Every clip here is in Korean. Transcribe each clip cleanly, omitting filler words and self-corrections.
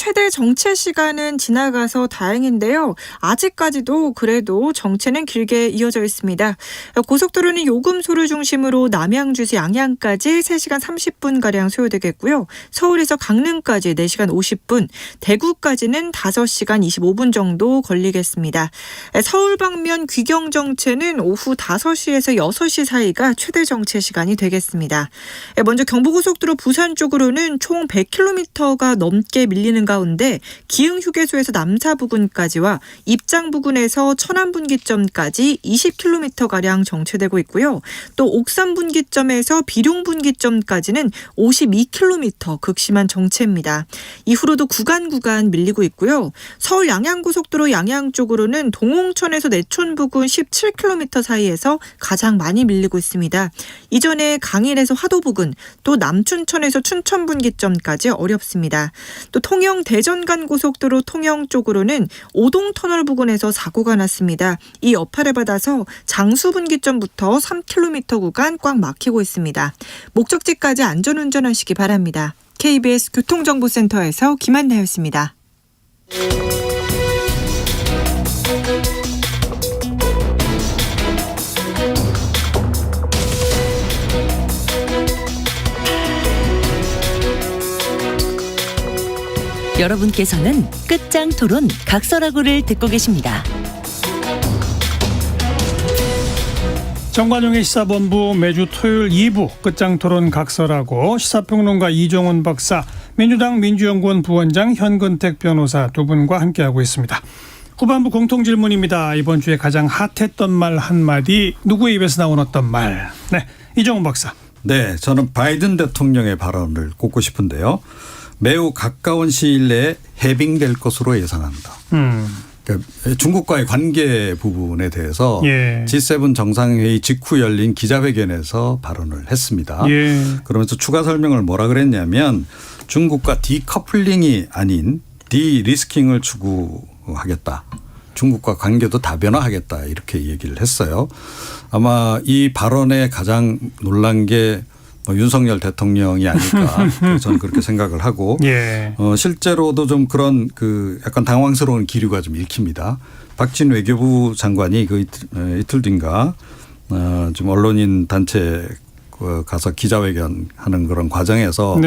최대 정체 시간은 지나가서 다행인데요. 아직까지도 그래도 정체는 길게 이어져 있습니다. 고속도로는 요금소를 중심으로 남양주에서 양양까지 3시간 30분가량 소요되겠고요. 서울에서 강릉까지 4시간 50분, 대구까지는 5시간 25분 정도 걸리겠습니다. 서울 방면 귀경 정체는 오후 5시에서 6시 사이가 최대 정체 시간이 되겠습니다. 먼저 경부고속도로 부산 쪽으로는 총 100km가 넘게 밀리는 가운데 기흥 휴게소에서 남사 부근까지와 입장 부근에서 천안 분기점까지 20km가량 정체되고 있고요. 또 옥산 분기점에서 비룡 분기점까지는 52km 극심한 정체입니다. 이후로도 구간 밀리고 있고요. 서울 양양고속도로 양양 쪽으로는 동홍천에서 내촌 부근 17km 사이에서 가장 많이 밀리고 있습니다. 이전에 강일에서 화도 부근, 또 남춘천에서 춘천 분기점까지 어렵습니다. 또 통영 대전 간 고속도로 통영 쪽으로는 오동터널 부근에서 사고가 났습니다. 이 여파를 받아서 장수 분기점부터 3km 구간 꽉 막히고 있습니다. 목적지까지 안전운전하시기 바랍니다. KBS 교통정보센터에서 김한나였습니다. 여러분께서는 끝장 토론 각설하고를 듣고 계십니다. 정관용의 시사본부 매주 토요일 2부 끝장 토론 각설하고 시사평론가 이종훈 박사, 민주당 민주연구원 부원장 현근택 변호사 두 분과 함께하고 있습니다. 후반부 공통질문입니다. 이번 주에 가장 핫했던 말 한마디, 누구의 입에서 나온 어떤 말. 네, 이종훈 박사. 네, 저는 바이든 대통령의 발언을 꼽고 싶은데요. 매우 가까운 시일 내에 해빙될 것으로 예상한다. 그러니까 중국과의 관계 부분에 대해서 G7 정상회의 직후 열린 기자회견에서 발언을 했습니다. 그러면서 추가 설명을 뭐라 그랬냐면 중국과 디커플링이 아닌 디리스킹을 추구하겠다. 중국과 관계도 다변화하겠다. 이렇게 얘기를 했어요. 아마 이 발언에 가장 놀란 게 윤석열 대통령이 아닐까 저는 그렇게 생각을 하고 실제로도 좀 그런 그 약간 당황스러운 기류가 좀 읽힙니다. 박진 외교부 장관이 그 이틀 뒤인가 좀 언론인 단체 가서 기자회견하는 그런 과정에서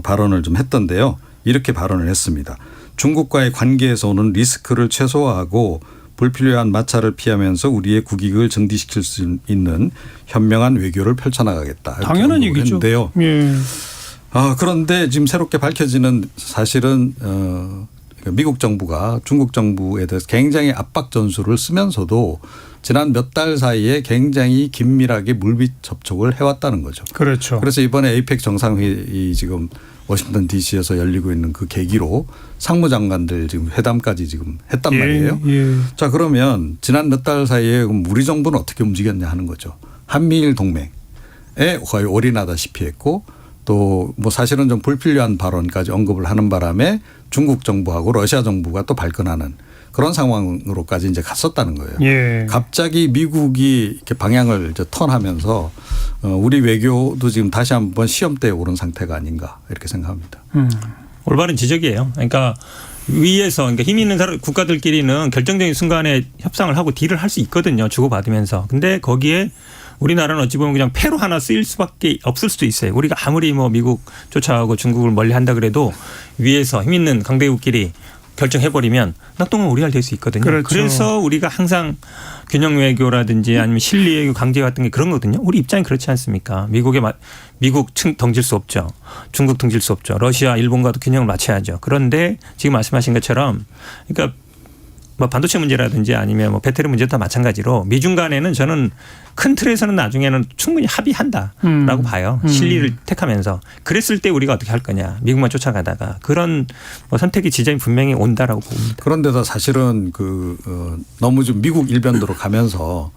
발언을 좀 했던데요. 이렇게 발언을 했습니다. 중국과의 관계에서 오는 리스크를 최소화하고 불필요한 마찰을 피하면서 우리의 국익을 증대시킬 수 있는 현명한 외교를 펼쳐나가겠다. 당연한 얘기죠. 그런데 지금 새롭게 밝혀지는 사실은 미국 정부가 중국 정부에 대해서 굉장히 압박 전술을 쓰면서도 지난 몇 달 사이에 굉장히 긴밀하게 물밑 접촉을 해왔다는 거죠. 그렇죠. 그래서 이번에 에이펙 정상회의 지금 워싱턴 DC에서 열리고 있는 그 계기로 상무장관들 지금 회담까지 지금 했단 말이에요. 자, 그러면 지난 몇 달 사이에 우리 정부는 어떻게 움직였냐 하는 거죠. 한미일 동맹에 거의 올인하다시피 했고 또 뭐 사실은 좀 불필요한 발언까지 언급을 하는 바람에 중국 정부하고 러시아 정부가 또 발끈하는 그런 상황으로까지 이제 갔었다는 거예요. 갑자기 미국이 이렇게 방향을 이제 턴하면서 우리 외교도 지금 다시 한번 시험대에 오른 상태가 아닌가 이렇게 생각합니다. 올바른 지적이에요. 그러니까 위에서 그러니까 힘 있는 국가들끼리는 결정적인 순간에 협상을 하고 딜을 할 수 있거든요. 주고받으면서. 근데 거기에 우리나라는 어찌 보면 그냥 패로 하나 쓰일 수밖에 없을 수도 있어요. 우리가 아무리 뭐 미국 쫓아가고 중국을 멀리 한다 그래도 위에서 힘 있는 강대국끼리 결정해버리면 낙동은 우리가 될 수 있거든요. 그래서 우리가 항상 균형 외교라든지 아니면 실리 외교 강제 같은 게 그런 거거든요. 우리 입장이 그렇지 않습니까? 미국 등질 수 없죠. 중국 등질 수 없죠. 러시아, 일본과도 균형을 맞춰야죠. 그런데 지금 말씀하신 것처럼 그러니까 뭐 반도체 문제라든지 아니면 뭐 배터리 문제도 다 마찬가지로 미중 간에는 저는 큰 틀에서는 나중에는 충분히 합의한다라고 봐요. 실리를 택하면서. 그랬을 때 우리가 어떻게 할 거냐. 미국만 쫓아가다가 그런 뭐 선택의 지점이 분명히 온다라고 봅니다. 그런데다 사실은 너무 좀 미국 일변도로 가면서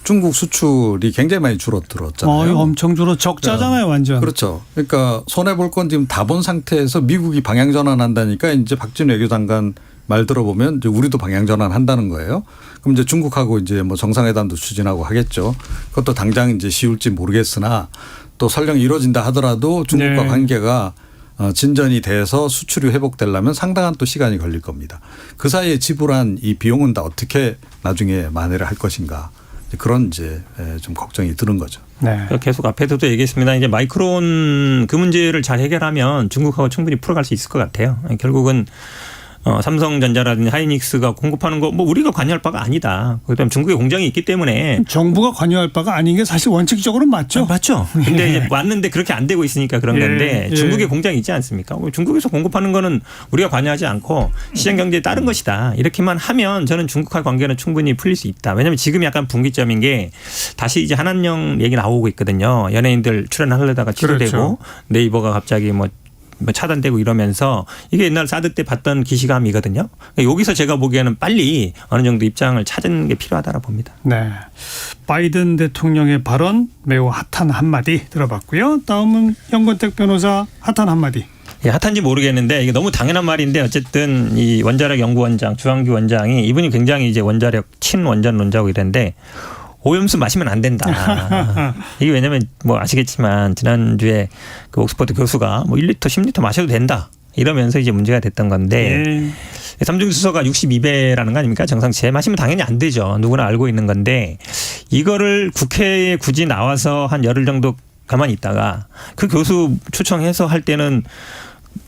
중국 수출이 굉장히 많이 줄어들었잖아요. 엄청 적자잖아요, 완전. 그렇죠. 그러니까 손해 볼 건 지금 다 본 상태에서 미국이 방향 전환한다니까 이제 박진 외교장관 말 들어보면 이제 우리도 방향 전환한다는 거예요. 그럼 이제 중국하고 이제 뭐 정상회담도 추진하고 하겠죠. 그것도 당장 이제 쉬울지 모르겠으나 또 설령 이루어진다 하더라도 중국과 관계가 진전이 돼서 수출이 회복되려면 상당한 또 시간이 걸릴 겁니다. 그 사이에 지불한 이 비용은 다 어떻게 나중에 만회를 할 것인가. 그런 이제 좀 걱정이 드는 거죠. 네. 계속 앞에서도 얘기했습니다. 이제 마이크론 그 문제를 잘 해결하면 중국하고 충분히 풀어갈 수 있을 것 같아요. 결국은 삼성전자라든지 하이닉스가 공급하는 거 뭐 우리가 관여할 바가 아니다. 그다음에 중국에 공장이 있기 때문에 정부가 관여할 바가 아닌 게 사실 원칙적으로는 맞죠. 맞죠. 근데 이제 왔는데 그렇게 안 되고 있으니까 그런 건데 중국에 공장이 있지 않습니까? 중국에서 공급하는 거는 우리가 관여하지 않고 시장 경제에 따른 것이다. 이렇게만 하면 저는 중국과의 관계는 충분히 풀릴 수 있다. 왜냐하면 지금 약간 분기점인 게 다시 이제 한한령 얘기 나오고 있거든요. 연예인들 출연하려다가 취소되고 그렇죠. 네이버가 갑자기 뭐 차단되고 이러면서 이게 옛날 사드 때 봤던 기시감이거든요. 여기서 제가 보기에는 빨리 어느 정도 입장을 찾은 게 필요하다고 봅니다. 네. 바이든 대통령의 발언 매우 핫한 한마디 들어봤고요. 다음은 현근택 변호사 핫한 한마디. 예, 핫한지 모르겠는데 이게 너무 당연한 말인데 어쨌든 이 원자력 연구원장 주한규 원장이 이분이 굉장히 이제 원자력 친원전론자고 이랬는데 오염수 마시면 안 된다. 이게 왜냐면 뭐 아시겠지만 지난주에 그 옥스퍼드 교수가 뭐 1리터 10리터 마셔도 된다. 이러면서 이제 문제가 됐던 건데 삼중수소가 62배라는 거 아닙니까? 정상치에 마시면 당연히 안 되죠. 누구나 알고 있는 건데 이거를 국회에 굳이 나와서 한 열흘 정도 가만히 있다가 그 교수 초청해서 할 때는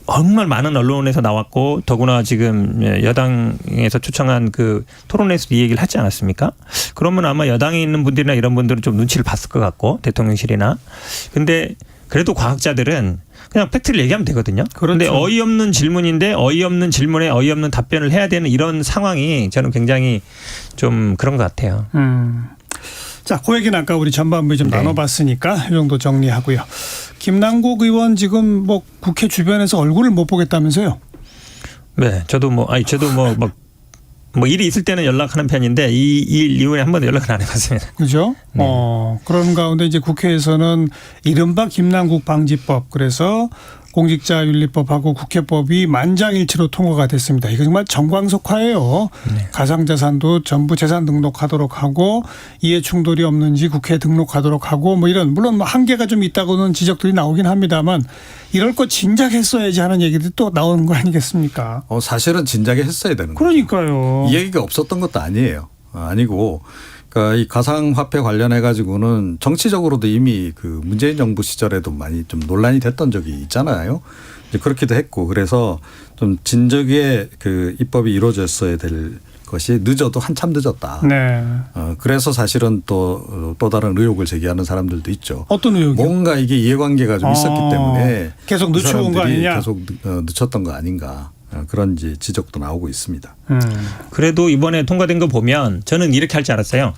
정말 많은 언론에서 나왔고 더구나 지금 여당에서 초청한 그 토론회에서 이 얘기를 하지 않았습니까? 그러면 아마 여당에 있는 분들이나 이런 분들은 좀 눈치를 봤을 것 같고 대통령실이나. 근데 그래도 과학자들은 그냥 팩트를 얘기하면 되거든요. 그런데 그렇죠. 어이없는 질문인데 어이없는 질문에 어이없는 답변을 해야 되는 이런 상황이 저는 굉장히 좀 그런 것 같아요. 자, 그 얘기는 아까 우리 전반부에 좀 네. 나눠봤으니까 이 정도 정리하고요. 김남국 의원 지금 뭐 국회 주변에서 얼굴을 못 보겠다면서요? 네, 저도 뭐 일이 있을 때는 연락하는 편인데 이 일 이후에 한 번도 연락을 안 해봤습니다. 그죠? 네. 그런 가운데 이제 국회에서는 이른바 김남국 방지법, 그래서 공직자윤리법하고 국회법이 만장일치로 통과가 됐습니다. 이거 정말 정광석화예요. 네. 가상자산도 전부 재산 등록하도록 하고 이해 충돌이 없는지 국회에 등록하도록 하고 뭐 이런, 물론 뭐 한계가 좀 있다고는 지적들이 나오긴 합니다만 이럴 거 진작 했어야지 하는 얘기들이 또 나오는 거 아니겠습니까? 사실은 진작에 했어야 되는 거죠. 그러니까요. 이 얘기가 없었던 것도 아니에요. 아니고 그러니까 이 가상화폐 관련해 가지고는 정치적으로도 이미 그 문재인 정부 시절에도 많이 좀 논란이 됐던 적이 있잖아요. 이제 그렇기도 했고 그래서 좀 진작에 그 입법이 이루어졌어야 될 것이 늦어도 한참 늦었다. 네. 그래서 사실은 또 다른 의혹을 제기하는 사람들도 있죠. 어떤 의혹이요? 뭔가 이게 이해관계가 좀 있었기 때문에 계속 그 늦춰온 거 사람들이 아니냐? 계속 늦췄던 거 아닌가. 그런 이제 지적도 나오고 있습니다. 그래도 이번에 통과된 거 보면 저는 이렇게 할 줄 알았어요.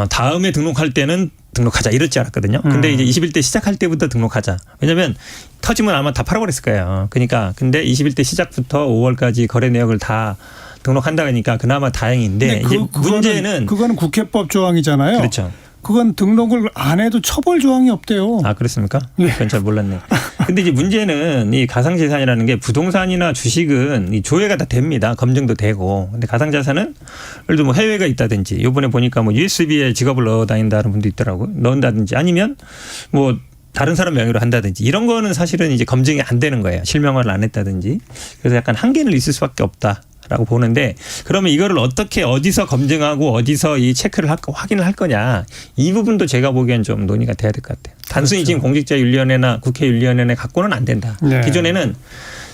다음에 등록할 때는 등록하자 이럴 줄 알았거든요. 근데 이제 21대 시작할 때부터 등록하자. 왜냐하면 터지면 아마 다 팔아버렸을 거예요. 그러니까 근데 21대 시작부터 5월까지 거래 내역을 다 등록한다 그러니까 그나마 다행인데 이제 문제는 그거는 국회법 조항이잖아요. 그렇죠. 그건 등록을 안 해도 처벌 조항이 없대요. 아, 그렇습니까? 예. 그건 잘 몰랐네요. 근데 이제 문제는 이 가상자산이라는 게 부동산이나 주식은 이 조회가 다 됩니다. 검증도 되고. 근데 가상자산은 예를 들어 뭐 해외가 있다든지 요번에 보니까 뭐 USB에 지갑을 넣어 다닌다는 분도 있더라고요. 넣는다든지 아니면 뭐 다른 사람 명의로 한다든지 이런 거는 사실은 이제 검증이 안 되는 거예요. 실명화를 안 했다든지. 그래서 약간 한계는 있을 수밖에 없다. 라고 보는데 그러면 이거를 어떻게 어디서 검증하고 어디서 이 체크를 확인을 할 거냐 이 부분도 제가 보기엔 좀 논의가 돼야 될 것 같아요. 단순히 그렇죠. 지금 공직자윤리위원회나 국회윤리위원회 갖고는 안 된다. 네. 기존에는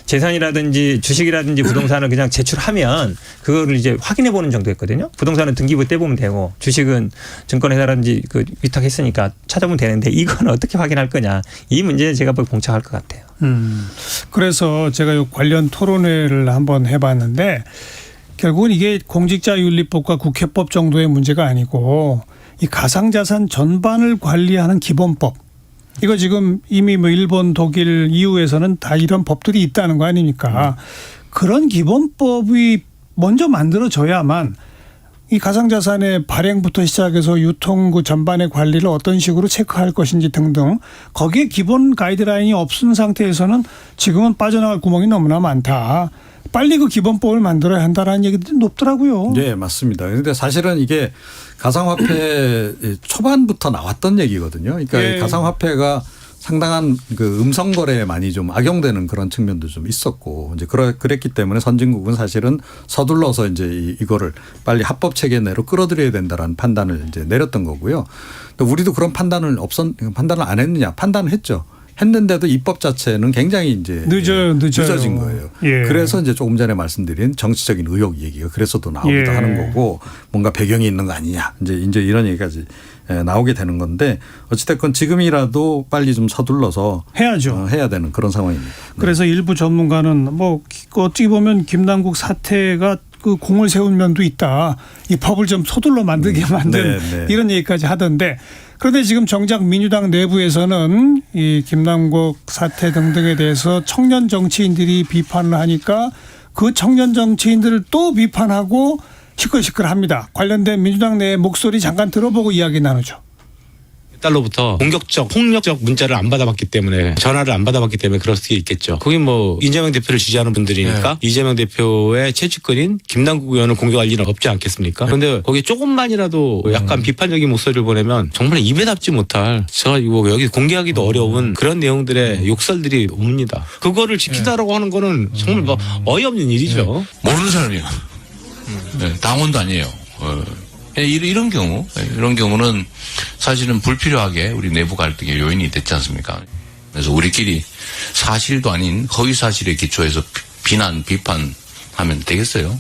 재산이라든지 주식이라든지 부동산을 그냥 제출하면 그거를 이제 확인해 보는 정도였거든요. 부동산은 등기부 떼보면 되고 주식은 증권회사라든지 그 위탁했으니까 찾아보면 되는데 이건 어떻게 확인할 거냐 이 문제에 제가 봉착할 것 같아요. 그래서 제가 요 관련 토론회를 한번 해봤는데 결국은 이게 공직자윤리법과 국회법 정도의 문제가 아니고 이 가상자산 전반을 관리하는 기본법. 이거 지금 이미 뭐 일본, 독일, EU에서는 다 이런 법들이 있다는 거 아닙니까? 그런 기본법이 먼저 만들어져야만 이 가상자산의 발행부터 시작해서 유통 그 전반의 관리를 어떤 식으로 체크할 것인지 등등 거기에 기본 가이드라인이 없은 상태에서는 지금은 빠져나갈 구멍이 너무나 많다. 빨리 그 기본법을 만들어야 한다라는 얘기들이 높더라고요. 네, 맞습니다. 그런데 사실은 이게 가상화폐 초반부터 나왔던 얘기거든요. 그러니까 네. 이 가상화폐가 상당한 그 음성 거래에 많이 좀 악용되는 그런 측면도 좀 있었고 이제 그랬기 때문에 선진국은 사실은 서둘러서 이제 이거를 빨리 합법 체계 내로 끌어들여야 된다라는 판단을 이제 내렸던 거고요. 또 우리도 그런 판단을 안 했느냐? 판단을 했죠. 했는데도 입법 자체는 굉장히 이제 늦어진 거예요. 예. 그래서 이제 조금 전에 말씀드린 정치적인 의혹 얘기가 그래서도 나오기도 하는 거고 뭔가 배경이 있는 거 아니냐. 이제 이런 얘기까지 나오게 되는 건데 어찌됐건 지금이라도 빨리 좀 서둘러서 해야죠. 해야 되는 그런 상황입니다. 그래서 일부 전문가는 뭐 어찌 보면 김남국 사태가 그 공을 세운 면도 있다. 이 법을 좀 서둘러 만들게 만든 이런 얘기까지 하던데 그런데 지금 정작 민주당 내부에서는 이 김남국 사태 등등에 대해서 청년 정치인들이 비판을 하니까 그 청년 정치인들을 또 비판하고 시끌시끌합니다. 관련된 민주당 내 목소리 잠깐 들어보고 이야기 나누죠. 달로부터 공격적, 폭력적 문자를 안 받아봤기 때문에 전화를 안 받아봤기 때문에 그럴 수 있겠죠. 거기 뭐 이재명 대표를 지지하는 분들이니까 이재명 대표의 최측근인 김남국 의원을 공격할 일은 없지 않겠습니까? 그런데 거기에 조금만이라도 약간 비판적인 목소리를 보내면 정말 입에 담지 못할 제가 이거 여기 공개하기도 어려운 그런 내용들의 욕설들이 옵니다. 그거를 지키다라고 하는 거는 정말 뭐 어이없는 일이죠. 모르는 사람이요. 당원도 아니에요. 이런 경우는 사실은 불필요하게 우리 내부 갈등의 요인이 됐지 않습니까? 그래서 우리끼리 사실도 아닌 허위 사실에 기초해서 비판하면 되겠어요.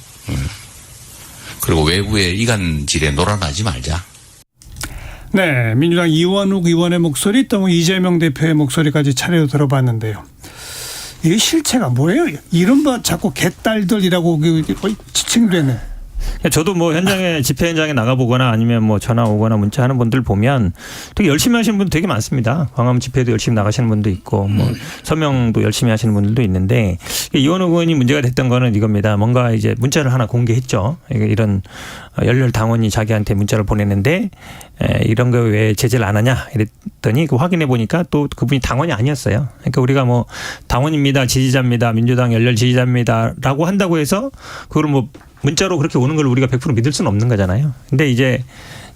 그리고 외부의 이간질에 놀아나지 말자. 네, 민주당 이원욱 의원의 목소리 또 이재명 대표의 목소리까지 차례로 들어봤는데요. 이게 실체가 뭐예요? 이른바 자꾸 개딸들이라고 지칭되는. 저도 뭐 현장에 집회 현장에 나가보거나 아니면 뭐 전화 오거나 문자하는 분들 보면 되게 열심히 하시는 분들 되게 많습니다. 광화문 집회도 열심히 나가시는 분도 있고 뭐 서명도 열심히 하시는 분들도 있는데 이원욱 의원이 문제가 됐던 거는 이겁니다. 뭔가 이제 문자를 하나 공개했죠. 이런 열렬 당원이 자기한테 문자를 보냈는데 이런 거 왜 제재를 안 하냐 이랬더니 그 확인해 보니까 또 그분이 당원이 아니었어요. 그러니까 우리가 뭐 당원입니다, 지지자입니다, 민주당 열렬 지지자입니다라고 한다고 해서 그걸 뭐 문자로 그렇게 오는 걸 우리가 100% 믿을 수는 없는 거잖아요. 근데 이제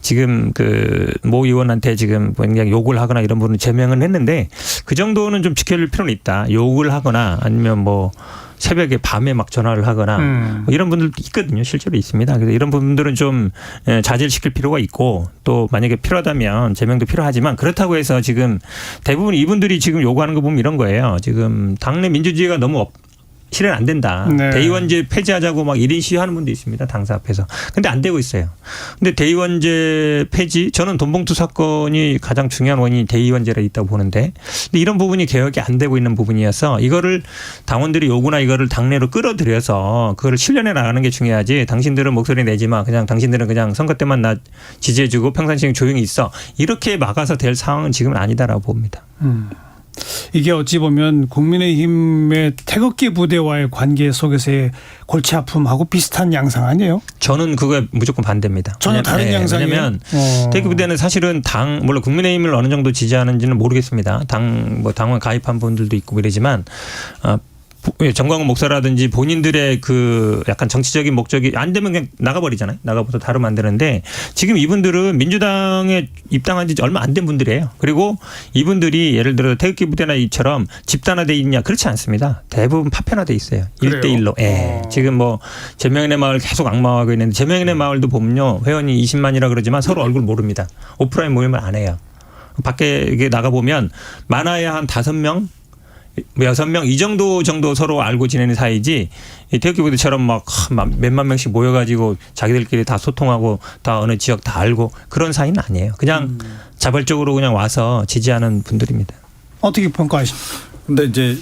지금 그 모 의원한테 지금 굉장히 욕을 하거나 이런 부분을 제명을 했는데 그 정도는 좀 지켜줄 필요는 있다. 욕을 하거나 아니면 뭐 새벽에 밤에 막 전화를 하거나 뭐 이런 분들도 있거든요. 실제로 있습니다. 그래서 이런 분들은 좀 자제를 시킬 필요가 있고 또 만약에 필요하다면 제명도 필요하지만 그렇다고 해서 지금 대부분 이분들이 지금 요구하는 거 보면 이런 거예요. 지금 당내 민주주의가 너무 실현 안 된다. 네. 대의원제 폐지하자고 막 1인 시위하는 분도 있습니다. 당사 앞에서. 근데 안 되고 있어요. 근데 대의원제 폐지 저는 돈봉투 사건이 가장 중요한 원인이 대의원제가 있다고 보는데 근데 이런 부분이 개혁이 안 되고 있는 부분이어서 이거를 당원들이 요구나 이거를 당내로 끌어들여서 그거를 실현해 나가는 게 중요하지 당신들은 목소리 내지 마. 그냥 당신들은 그냥 선거 때만 나 지지해주고 평상시에 조용히 있어. 이렇게 막아서 될 상황은 지금은 아니다라고 봅니다. 이게 어찌 보면 국민의힘의 태극기 부대와의 관계 속에서의 골치 아픔하고 비슷한 양상 아니에요? 저는 그거에 무조건 반대입니다. 전혀 다른 양상이에요? 왜냐하면 태극기 부대는 사실은 물론 국민의힘을 어느 정도 지지하는지는 모르겠습니다. 당원 가입한 분들도 있고 이러지만 정광훈 목사라든지 본인들의 그 약간 정치적인 목적이 안 되면 그냥 나가버리잖아요. 나가버려서 다루면 안 되는데 지금 이분들은 민주당에 입당한 지 얼마 안 된 분들이에요. 그리고 이분들이 예를 들어 태극기 부대나 이처럼 집단화돼 있냐 그렇지 않습니다. 대부분 파편화돼 있어요. 1대1로. 예. 지금 뭐 제명인의 마을 계속 악마하고 있는데 제명인의 마을도 보면요. 회원이 20만이라 그러지만 서로 얼굴 모릅니다. 오프라인 모임을 안 해요. 밖에 나가보면 많아야 한 5명 6명 이 정도 서로 알고 지내는 사이지 태극기 부대처럼 막 몇만 명씩 모여가지고 자기들끼리 다 소통하고 다 어느 지역 다 알고 그런 사이는 아니에요. 그냥 자발적으로 그냥 와서 지지하는 분들입니다. 어떻게 평가하십니까? 근데 이제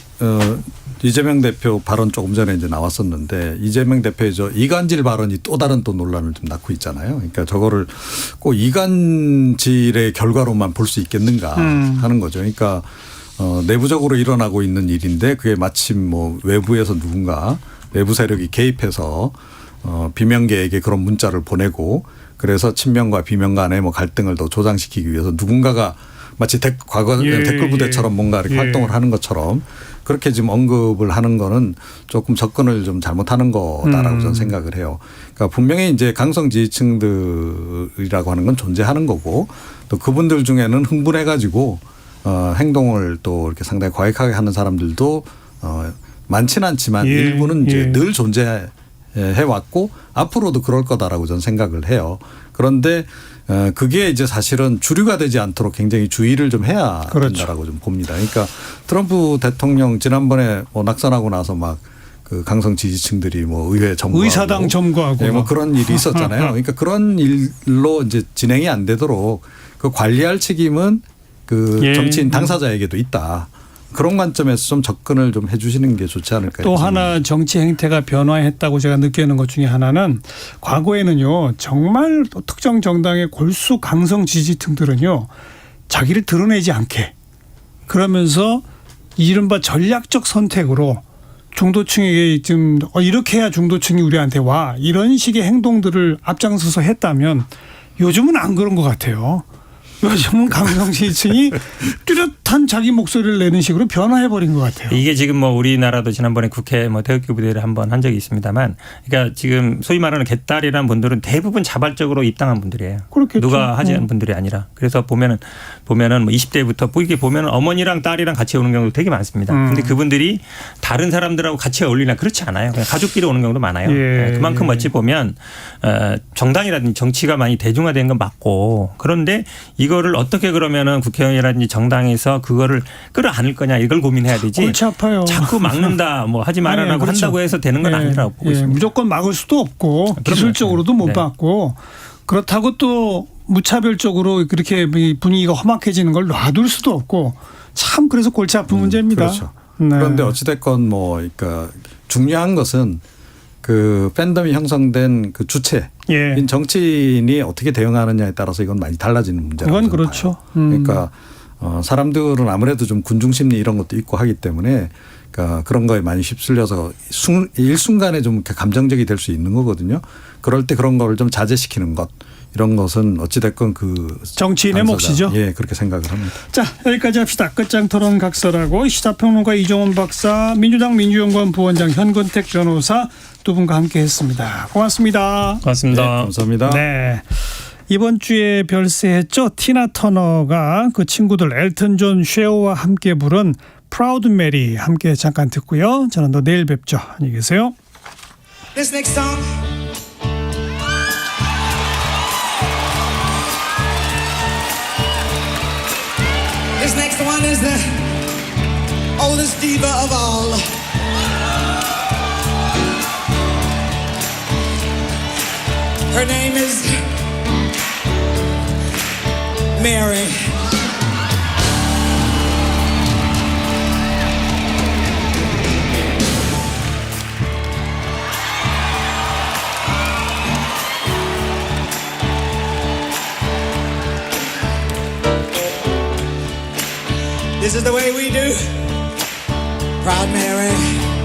이재명 대표 발언 조금 전에 이제 나왔었는데 이재명 대표의 저 이간질 발언이 또 다른 또 논란을 좀 낳고 있잖아요. 그러니까 저거를 꼭 이간질의 결과로만 볼 수 있겠는가 하는 거죠. 그러니까 내부적으로 일어나고 있는 일인데 그게 마침 뭐 외부에서 누군가 외부 세력이 개입해서 비명계에게 그런 문자를 보내고 그래서 친명과 비명 간의 뭐 갈등을 더 조장시키기 위해서 누군가가 마치 과거 댓글 부대처럼 뭔가 이렇게 활동을 하는 것처럼 그렇게 지금 언급을 하는 거는 조금 접근을 좀 잘못하는 거다라고 저는 생각을 해요. 그러니까 분명히 이제 강성 지지층들이라고 하는 건 존재하는 거고 또 그분들 중에는 흥분해가지고 행동을 또 이렇게 상당히 과격하게 하는 사람들도 많지는 않지만 예, 일부는 이제 예. 늘 존재해 왔고 앞으로도 그럴 거다라고 저는 생각을 해요. 그런데 그게 이제 사실은 주류가 되지 않도록 굉장히 주의를 좀 해야 그렇죠. 된다라고 좀 봅니다. 그러니까 트럼프 대통령 지난번에 뭐 낙선하고 나서 막 그 강성 지지층들이 뭐 의회 점거하고 의사당 점거하고 뭐 그런 일이 있었잖아요. 그러니까 그런 일로 이제 진행이 안 되도록 그 관리할 책임은 그 예. 정치인 당사자에게도 있다. 그런 관점에서 좀 접근을 좀 해주시는 게 좋지 않을까. 또 하나 정치 행태가 변화했다고 제가 느끼는 것 중에 하나는 과거에는요 정말 또 특정 정당의 골수 강성 지지층들은요 자기를 드러내지 않게 그러면서 이른바 전략적 선택으로 중도층에게 좀 이렇게 해야 중도층이 우리한테 와 이런 식의 행동들을 앞장서서 했다면 요즘은 안 그런 것 같아요. 요즘은 강성 지지층이 뚜렷한 자기 목소리를 내는 식으로 변화해버린 것 같아요. 이게 지금 뭐 우리나라도 지난번에 국회 뭐 태극기 부대를 한번 한 적이 있습니다만, 그러니까 지금 소위 말하는 개딸이라는 분들은 대부분 자발적으로 입당한 분들이에요. 그렇겠죠. 누가 하지 않은 분들이 아니라. 그래서 보면은 뭐 20대부터 이렇게 보면은 어머니랑 딸이랑 같이 오는 경우도 되게 많습니다. 근데 그분들이 다른 사람들하고 같이 어울리나 그렇지 않아요. 그냥 가족끼리 오는 경우도 많아요. 예. 그만큼 어찌 보면 정당이라든지 정치가 많이 대중화된 건 맞고, 그런데 이거를 어떻게 그러면은 국회의원이라든지 정당에서 그거를 끌어안을 거냐 이걸 고민해야 되지. 골치 아파요. 자꾸 막는다, 뭐 하지 말아라고 네, 그렇죠. 한다고 해서 되는 건 예, 아니라고 보고 예, 있습니다. 무조건 막을 수도 없고 그럼요. 기술적으로도 못 네. 막고 그렇다고 또 무차별적으로 그렇게 분위기가 험악해지는 걸 놔둘 수도 없고 참 그래서 골치 아픈 문제입니다. 그렇죠. 네. 그런데 어찌됐건 뭐 그러니까 중요한 것은 그 팬덤이 형성된 그 주체인 예. 정치인이 어떻게 대응하느냐에 따라서 이건 많이 달라지는 문제라고 그건 저는 그렇죠. 봐요. 그러니까 사람들은 아무래도 좀 군중 심리 이런 것도 있고 하기 때문에 그러니까 그런 거에 많이 휩쓸려서 일순간에 좀 이렇게 감정적이 될 수 있는 거거든요. 그럴 때 그런 걸 좀 자제시키는 것 이런 것은 어찌됐건 그 정치인의 당사자, 몫이죠. 예, 그렇게 생각을 합니다. 자 여기까지 합시다. 끝장 토론 각설하고 시사평론가 이종원 박사, 민주당 민주연구원 부원장 현근택 변호사 두 분과 함께했습니다. 고맙습니다. 고맙습니다. 네, 감사합니다. 네. 이번 주에 별세했죠. 티나 터너가 그 친구들 엘튼 존 쉐어와 함께 부른 프라우드 메리 함께 잠깐 듣고요. 저는 또 내일 뵙죠. 안녕히 계세요. This next song This next one is the oldest diva of all. Her name is Mary. This is the way we do. Proud Mary.